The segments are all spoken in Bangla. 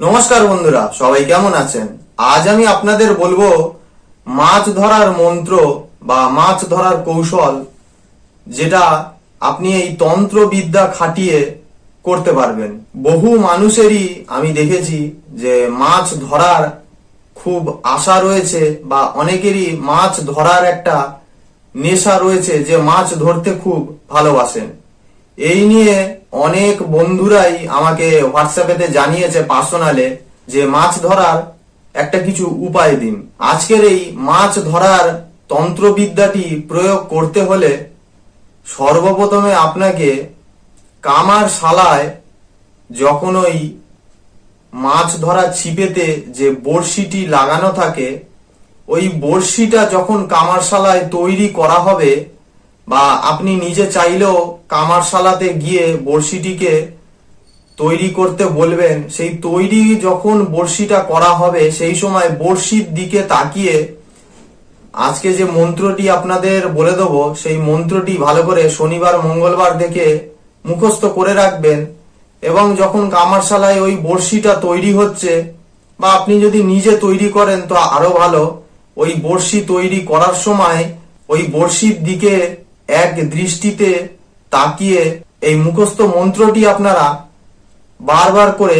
নমস্কার বন্ধুরা, সবাই কেমন আছেন? আজ আমি আপনাদের বলবো মাছ ধরার মন্ত্র বা মাছ ধরার কৌশল, যেটা আপনি এই তন্ত্রবিদ্যা খাটিয়ে করতে পারবেন। বহু মানুষেরই আমি দেখেছি যে মাছ ধরার খুব আশা রয়েছে বা অনেকেরই মাছ ধরার একটা নেশা রয়েছে, যে মাছ ধরতে খুব ভালোবাসেন। এই নিয়ে অনেক বন্ধুরাই আমাকে হোয়াটসঅ্যাপেতে জানিয়েছে পার্সোনালে যে মাছ ধরার একটা কিছু উপায় দিন। আজকের এই মাছ ধরার তন্ত্রবিদ্যাটি প্রয়োগ করতে হলে সর্বপ্রথমে আপনাকে কামার শালায় যখন ওই মাছ ধরা ছিপেতে যে বড়শিটি লাগানো থাকে, ওই বড়শিটা যখন কামারশালায় তৈরি করা হবে, বা আপনি নিজে চাইলেও কামারশালাতে গিয়ে বড়শিটিকে তৈরি করতে বলবেন। সেই তৈরি যখন বড়শিটা করা হবে, সেই সময় বড়শির দিকে তাকিয়ে আজকে যে মন্ত্রটি আপনাদের বলে দেবো, সেই মন্ত্রটি ভালো করে শনিবার মঙ্গলবার দেখে মুখস্থ করে রাখবেন। এবং যখন কামারশালায় ওই বড়শিটা তৈরি হচ্ছে, বা আপনি যদি নিজে তৈরি করেন তো আরো ভালো, ওই বড়শি তৈরি করার সময় ওই বড়শির দিকে এক দৃষ্টিতে তাকিয়ে এই মুখস্থ মন্ত্রটি আপনারা বারবার করে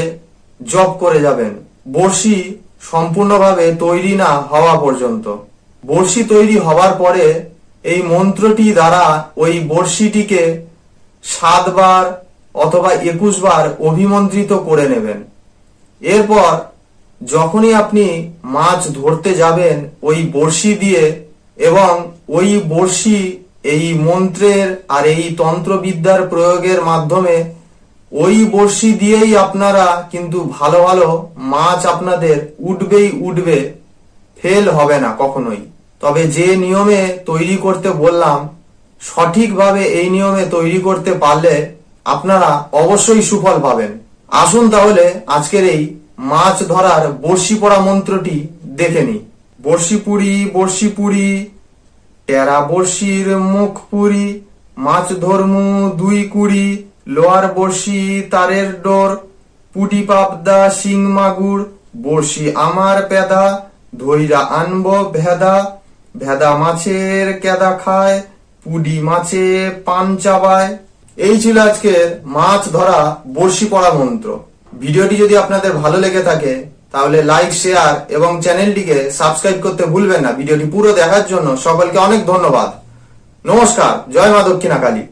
জপ করে যাবেন, বড়শি সম্পূর্ণভাবে তৈরি না হওয়া পর্যন্ত। বড়শি তৈরি হওয়ার পরে এই মন্ত্রটি দ্বারা ওই বড়শিটিকে 7 বার অথবা 21 বার অভিমন্ত্রিত করে নেবেন। এরপর যখনই আপনি মাছ ধরতে যাবেন ওই বড়শি দিয়ে, এবং ওই বড়শি এই মন্ত্রের আর এই তন্ত্রবিদ্যার প্রয়োগের মাধ্যমে ওই বড়শি দিয়েই আপনারা কিন্তু ভালো ভালো মাছ আপনাদের উঠবেই উঠবে, ফেল হবে না কখনোই। তবে যে নিয়মে তৈরি করতে বললাম, সঠিকভাবে এই নিয়মে তৈরি করতে পারলে আপনারা অবশ্যই সুফল পাবেন। আসুন তাহলে আজকের এই মাছ ধরার বড়শি পড়া মন্ত্রটি দেখে নিই। বড়শি পুরি টেরা বড়শির মুখ পুরি, মাছ ধরমু 2 কুড়ি, লোয়ার বড়শি তারের ডোর, পুটি পাবদা শিং মাগুর, বড়শি আমার পেদা, ধইরা আনবো ভেদা, ভেদা মাছের কেদা খায়, পুডি মাছে পান চাবায়। এই ছিল আজকের মাছ ধরা বড়শি পড়া মন্ত্র। ভিডিওটি যদি আপনাদের ভালো লেগে থাকে তাহলে লাইক, শেয়ার এবং চ্যানেলটিকে সাবস্ক্রাইব করতে ভুলবেন না। ভিডিওটি পুরো দেখার জন্য সকলকে অনেক ধন্যবাদ। নমস্কার। জয় মা দক্ষিণা কালী।